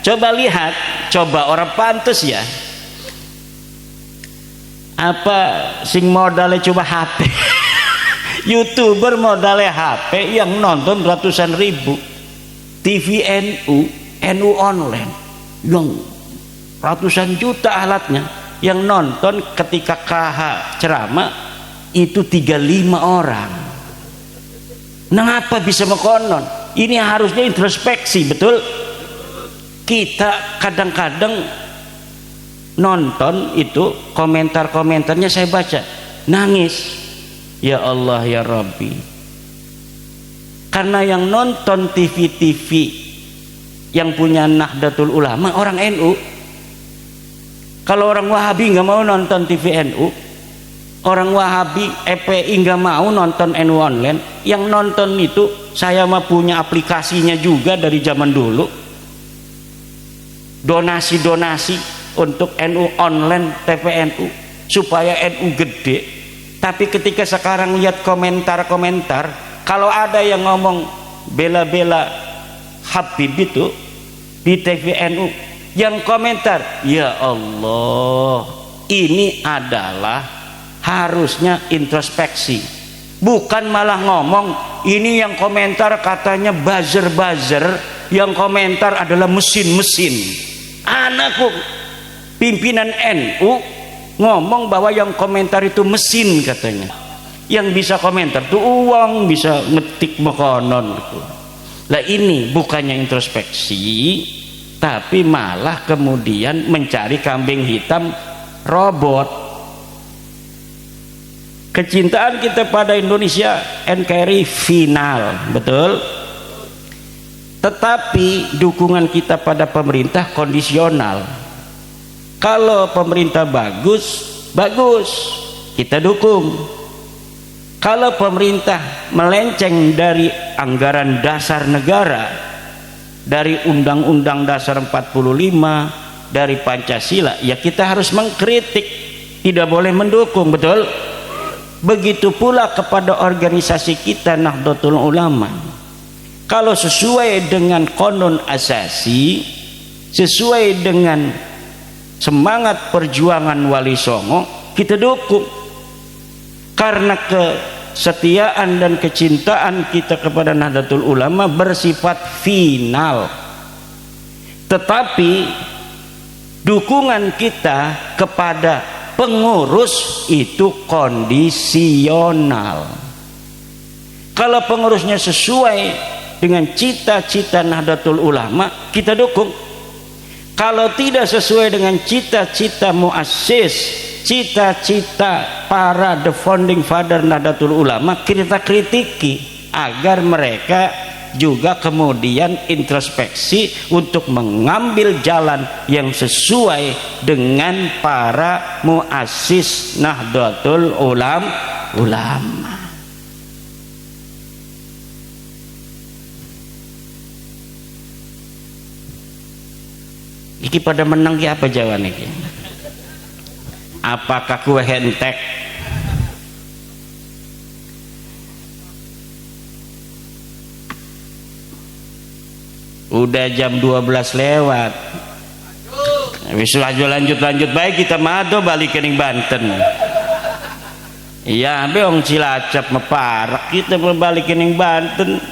Coba lihat, coba orang pantes ya. Apa sing modalnya coba HP. YouTuber modalnya HP yang nonton ratusan ribu. TV NU online yang ratusan juta alatnya, yang nonton ketika KH ceramah itu 35 orang. Mengapa bisa mekonon? Ini harusnya introspeksi, betul? Kita kadang-kadang nonton itu komentar-komentarnya saya baca nangis, ya Allah ya Rabbi, karena yang nonton TV yang punya Nahdlatul Ulama orang NU. Kalau orang Wahabi nggak mau nonton TV NU, orang Wahabi EPI nggak mau nonton NU online, yang nonton itu saya mah punya aplikasinya juga dari zaman dulu, donasi untuk NU online TPNU supaya NU gede. Tapi ketika sekarang lihat komentar-komentar, kalau ada yang ngomong bela-bela Habib itu di TVNU, yang komentar, ya Allah, ini adalah harusnya introspeksi, bukan malah ngomong ini yang komentar katanya buzzer, yang komentar adalah mesin-mesin. Anakku pimpinan NU ngomong bahwa yang komentar itu mesin katanya. Yang bisa komentar tuh uang, bisa ngetik mekonon gitu. Lah ini bukannya introspeksi, tapi malah kemudian mencari kambing hitam robot. Kecintaan kita pada Indonesia NKRI final, betul? Tetapi dukungan kita pada pemerintah kondisional. Kalau pemerintah bagus, kita dukung. Kalau pemerintah melenceng dari anggaran dasar negara, dari Undang-Undang Dasar 45, dari Pancasila, ya kita harus mengkritik, tidak boleh mendukung, betul? Begitu pula kepada organisasi kita Nahdlatul Ulama. Kalau sesuai dengan konon asasi, sesuai dengan semangat perjuangan Wali Songo, kita dukung. Karena kesetiaan dan kecintaan kita kepada Nahdlatul Ulama bersifat final. Tetapi dukungan kita kepada pengurus itu kondisional. Kalau pengurusnya sesuai dengan cita-cita Nahdlatul Ulama, kita dukung. Kalau tidak sesuai dengan cita-cita muassis, cita-cita para the founding father Nahdlatul Ulama, kita kritiki agar mereka juga kemudian introspeksi untuk mengambil jalan yang sesuai dengan para muassis Nahdlatul Ulama. Iki pada menang ki apa jawaban iki? Apakah kue hentek? Udah jam 12 lewat. Wis lanjut baik kita mado balik ke Banten. Iya, beong Cilacap meparak kita balik ke Banten.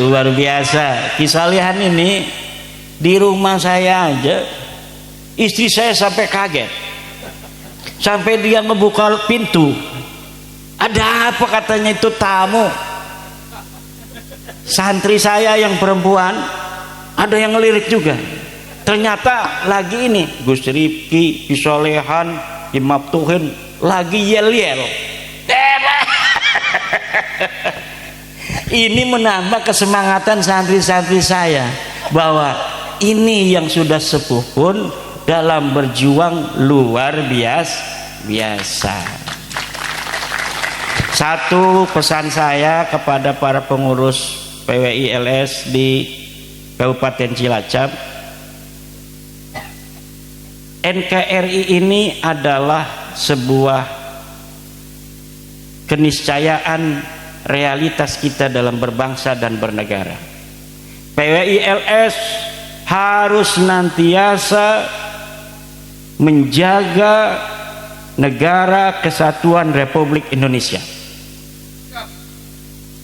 Luar biasa kisah lihan ini. Di rumah saya aja istri saya sampai kaget, sampai dia membuka pintu, ada apa katanya, itu tamu santri saya yang perempuan, ada yang ngelirik juga. Ternyata lagi ini Gus Rifki, Isolehan, Imam Tuhin lagi yel-yel. Ini menambah kesemangatan santri-santri saya bahwa ini yang sudah sepuh pun dalam berjuang luar biasa. Satu pesan saya kepada para pengurus PWI LS di Kabupaten Cilacap, NKRI ini adalah sebuah keniscayaan realitas kita dalam berbangsa dan bernegara. PWI LS harus senantiasa menjaga negara kesatuan Republik Indonesia.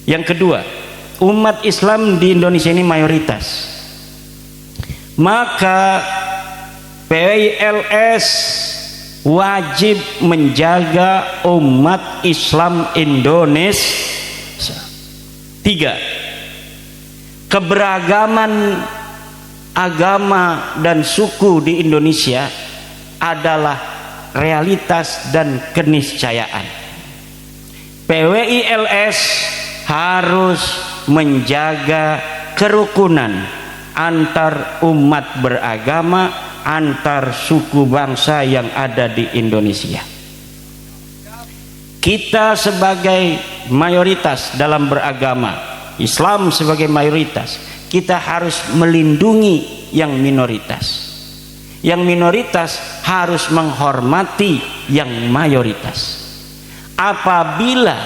Yang kedua, umat Islam di Indonesia ini mayoritas, maka PWI LS wajib menjaga umat Islam Indonesia. Tiga, keberagaman agama dan suku di Indonesia adalah realitas dan keniscayaan. PWI LS harus menjaga kerukunan antar umat beragama, antar suku bangsa yang ada di Indonesia. Kita sebagai mayoritas dalam beragama, Islam sebagai mayoritas, kita harus melindungi yang minoritas. Yang minoritas harus menghormati yang mayoritas. Apabila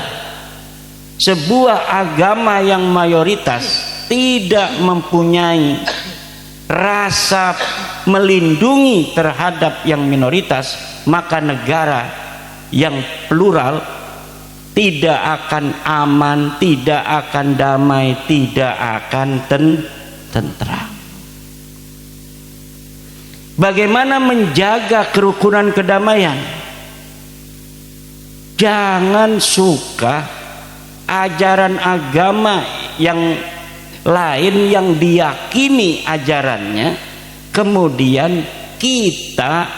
sebuah agama yang mayoritas tidak mempunyai rasa melindungi terhadap yang minoritas, maka negara yang plural tidak akan aman, tidak akan damai, tidak akan tentram. Bagaimana menjaga kerukunan kedamaian? Jangan suka ajaran agama yang lain yang diyakini ajarannya, kemudian kita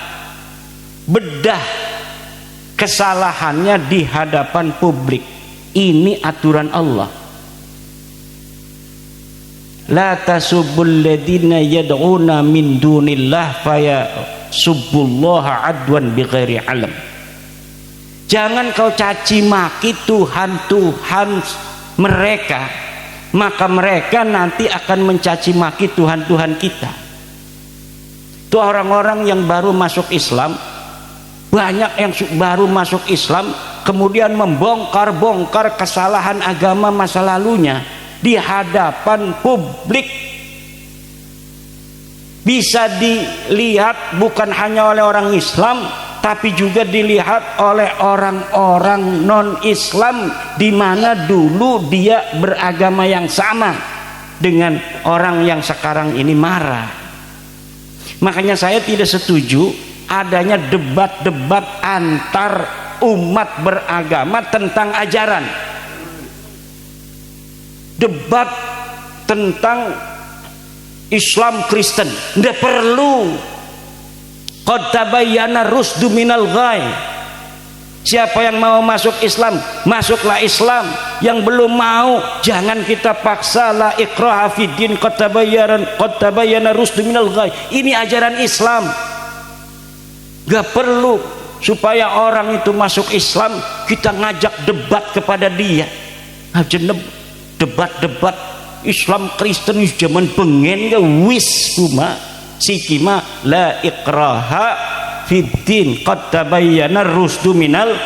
bedah kesalahannya di hadapan publik. Ini aturan Allah. La tasubbul ladina yad'una min dunillah fayasubbullaha adwan bighairi alam. Jangan kau caci maki Tuhan-Tuhan mereka, maka mereka nanti akan mencaci maki Tuhan-Tuhan kita. Itu orang-orang yang baru masuk Islam, banyak yang baru masuk Islam kemudian membongkar-bongkar kesalahan agama masa lalunya di hadapan publik. Bisa dilihat bukan hanya oleh orang Islam, tapi juga dilihat oleh orang-orang non-Islam, di mana dulu dia beragama yang sama dengan orang yang sekarang ini marah. Makanya saya tidak setuju adanya debat-debat antar umat beragama tentang ajaran. Debat tentang Islam Kristen tidak perlu. Qad tabayyana rusdu minal ghai. Siapa yang mau masuk Islam, masuklah Islam. Yang belum mau, jangan kita paksa. La ikraha fid din, qad tabayyana rusdu minal ghai. Ini ajaran Islam. Gak perlu supaya orang itu masuk Islam kita ngajak debat kepada dia. Debat-debat Islam Kristen zaman pengen gak wis kuma sikima la ikraha fiddin qad tabayyana rusdu minal.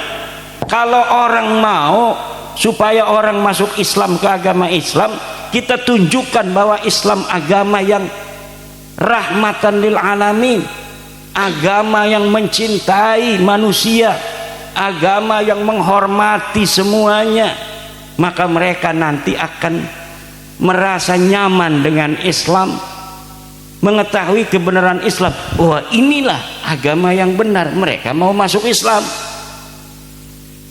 Kalau orang mau supaya orang masuk Islam ke agama Islam, kita tunjukkan bahwa Islam agama yang rahmatan lil alamin, agama yang mencintai manusia, agama yang menghormati semuanya, maka mereka nanti akan merasa nyaman dengan Islam, mengetahui kebenaran Islam. Wah, inilah agama yang benar, mereka mau masuk Islam.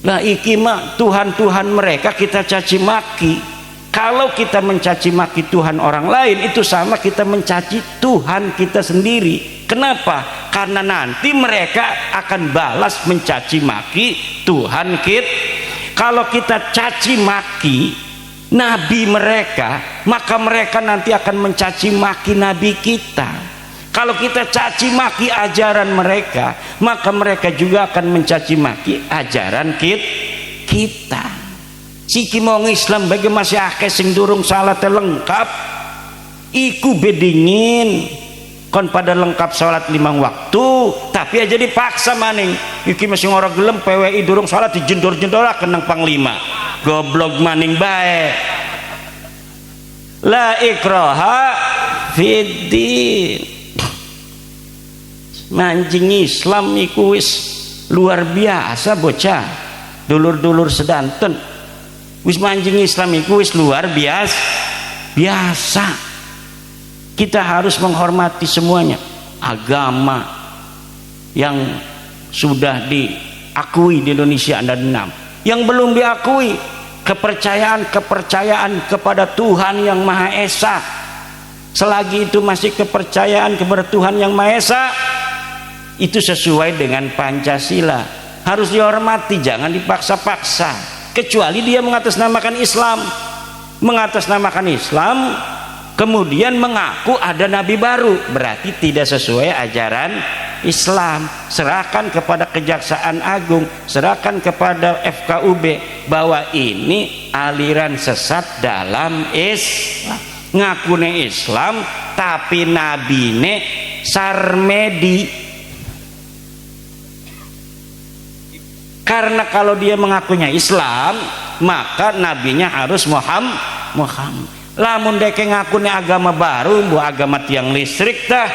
Lah iki mah Tuhan-Tuhan mereka kita caci maki, Kalau kita mencaci maki Tuhan orang lain, itu sama kita mencaci Tuhan kita sendiri. Kenapa? Karena nanti mereka akan balas mencaci maki Tuhan kita. Kalau kita caci maki nabi mereka, maka mereka nanti akan mencaci maki nabi kita. Kalau kita caci maki ajaran mereka, maka mereka juga akan mencaci maki ajaran kita. Siki mau Islam bagi masih akeh sing durung salat lengkap, iku bedingin kon pada lengkap salat 5 waktu, tapi aja dipaksa maning. Iki masih ngora gelem PWI durung salat dijendor-jendor kenang panglima. Goblok maning bae. La ikraha fiddin. Mancing Islam iku wis luar biasa bocah. Dulur-dulur sedanten. Wis mancing Islam iku wis luar biasa. Kita harus menghormati semuanya. Agama yang sudah diakui di Indonesia ada 6. Yang belum diakui, kepercayaan kepada Tuhan yang Maha Esa. Selagi itu masih kepercayaan kepada Tuhan yang Maha Esa, itu sesuai dengan Pancasila, harus dihormati, jangan dipaksa-paksa. Kecuali dia mengatasnamakan Islam, kemudian mengaku ada nabi baru, berarti tidak sesuai ajaran Islam. Serahkan kepada Kejaksaan Agung, serahkan kepada FKUB bahwa ini aliran sesat dalam Islam. Ngakune Islam tapi nabine Sarmedi. Karena kalau dia mengakunya Islam, maka nabinya harus Muhammad. Lamun deke ngakune agama baru, bu agama tiang listrik dah.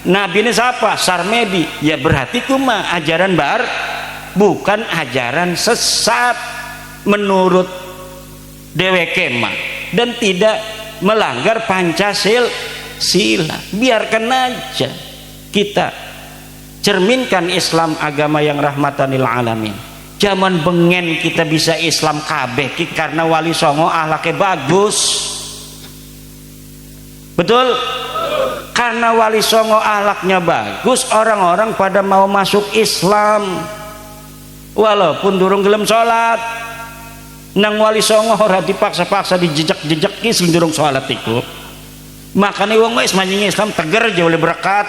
Nabi ini siapa? Sarmedi. Ya berarti kuma ajaran baru, bukan ajaran sesat menurut dheweke mah, dan tidak melanggar Pancasila. Biarkan aja, kita cerminkan Islam agama yang rahmatan lil alamin. Zaman bengen kita bisa Islam kabeh karena Wali Songo ahlaknya bagus. Betul? Karena Wali Songo ahlaknya bagus, orang-orang pada mau masuk Islam walaupun durung gelem sholat. Nang Wali Songo ora dipaksa-paksa dijejak-jejak sing durung sholat iku. Makanya wong wis manjing Islam teger aja oleh berkat.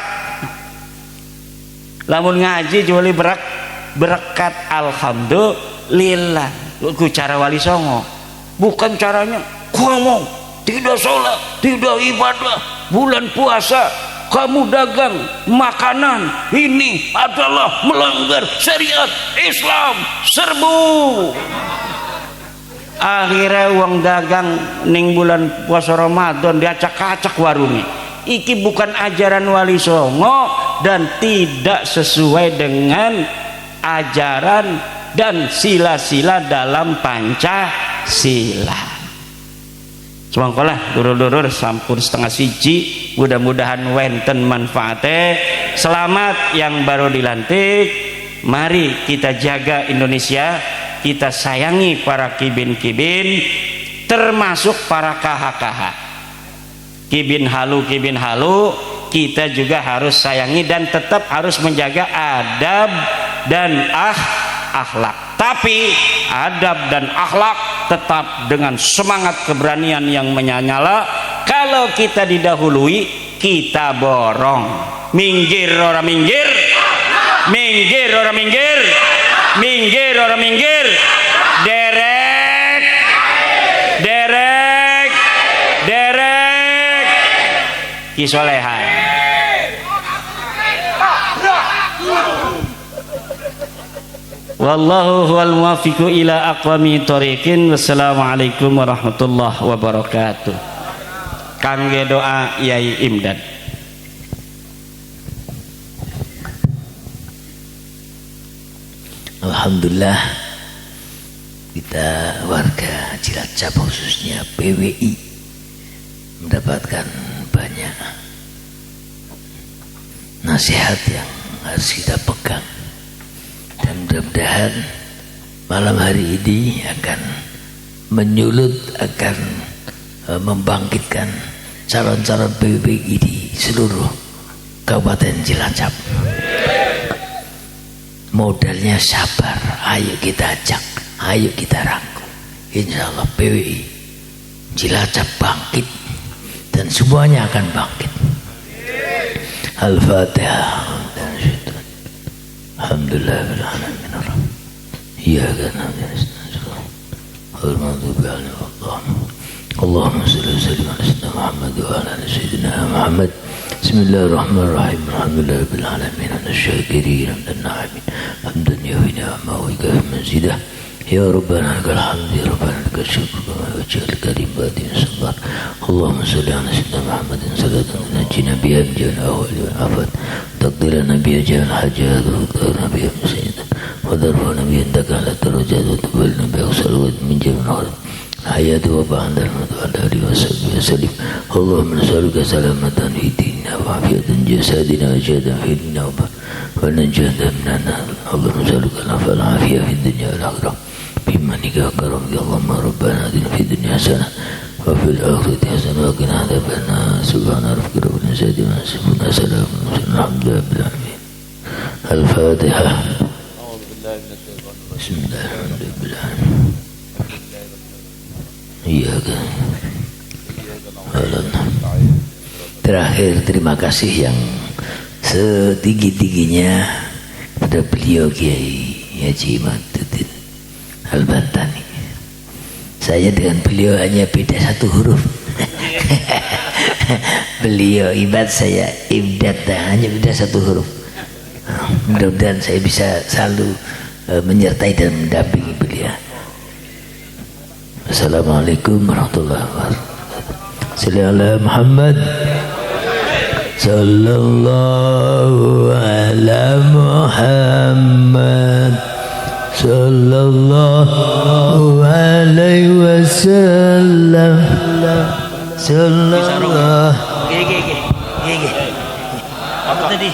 Lamun ngaji juali berkat alhamdulillah. Ku cara Wali Songo bukan caranya ngomong tidak sholat, tidak ibadah, bulan puasa kamu dagang makanan, ini adalah melanggar syariat Islam, serbu. Akhirnya uang dagang ning bulan puasa Ramadan diacak-acak warungnya. Iki bukan ajaran Wali Songo dan tidak sesuai dengan ajaran dan sila-sila dalam Pancasila. Semangkolah durur-durur sampun setengah siji, mudah-mudahan wenten manfaatnya. Selamat yang baru dilantik. Mari kita jaga Indonesia, kita sayangi para kibin-kibin, termasuk para kaha-kaha. Kibin halu kita juga harus sayangi dan tetap harus menjaga adab dan akhlak. Tapi adab dan akhlak tetap dengan semangat keberanian yang menyala. Kalau kita didahului, kita borong. Minggir ora minggir, minggir ora minggir, minggir ora minggir, derek, derek, derek. Kisolehan. Wallahu huwal muwaffiqu ila aqwami thoriqin. Wassalamualaikum warahmatullahi wabarakatuh. Kangge doa Yai Imdad. Alhamdulillah, kita warga Cilacap khususnya PWI mendapatkan banyak nasihat yang harus kita pegang, dan mudah-mudahan malam hari ini akan menyulut akan membangkitkan calon-calon PWI di seluruh Kabupaten Cilacap. Modalnya sabar, ayo kita ajak, ayo kita rangkul. Insya Allah PWI Cilacap bangkit dan semuanya akan bangkit. Al-Fatihah. Alhamdulillahirrahmanirrahim. Iyyaka na'budu wa iyyaka nasta'in. Allahumma shalli wa sallim ala sayyidina Muhammad wa ala ali sayyidina Muhammad. Bismillahirrahmanirrahim. Alhamdulillahirabbil alamin. Asy-syakirin dan na'imin. Hamdan yafi ni'ama wa yakfi mazidah. Ya Rabbana lakal hamd ya Rabbana lakal syukr wa wajhal karim batin sabar. Allahumma shalli ala sayyidina Muhammadin salatan tunajjina biha min jami'il ahwali wal afat. Taqdirana biha jami'al hajat wa tuqdirna biha min sayyi'at. Wa darfana biha indaka ala darajat wa tubalna biha salawat min jami'il ahwali. Hayat wa ba'dal wa alihi wa sahbihi wa sallim. Allahumma nas'aluka salamatan fi dinina wa afiyatan jasadina wa jahadan fi dinina wa najatan minan nar. Allahumma nas'aluka al-afwa wal afiyah fi dunya wal akhirah. Bimanika karamika Allahumma rabbana atina fid dunya hasanah wa fil akhirati hasanah wa qina adzabannar. Subhana rabbika rabbil izzati amma yasifun wa salamun alhamdulillahi rabbil alamin. Al-Fatihah. Bismillahirrahmanirrahim. Iya kan. Terakhir terima kasih yang setinggi-tingginya pada beliau Kiai Haji Imaduddin Al-Bantani. Saya dengan beliau hanya beda satu huruf. Beliau Ibad, saya Ibdat, hanya beda satu huruf. Mudah-mudahan saya bisa selalu menyertai dan mendampingi beliau. Assalamualaikum warahmatullahi wabarakatuh. Sallallahu ala Muhammad. Sallallahu ala Muhammad. Sallallahu alaihi wasallam. Sallallahu. Gege. Apa tadi?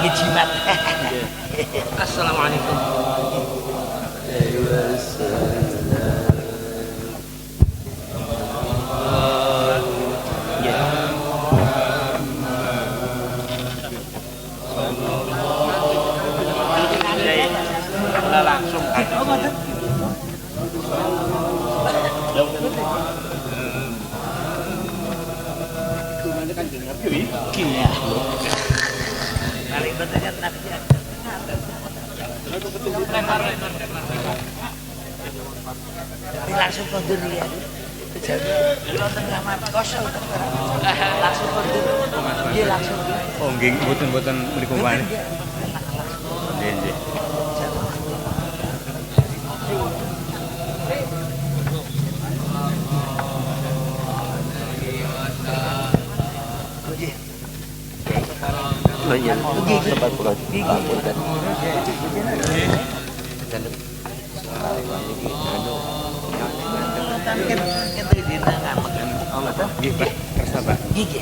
Gijimat. Assalamualaikum. Langsung langsung kondur ya. Kalau tengah mati kosong langsung kondur. Dia langsung. Oh, nggih mboten mriku wae. Nggih. Gigi.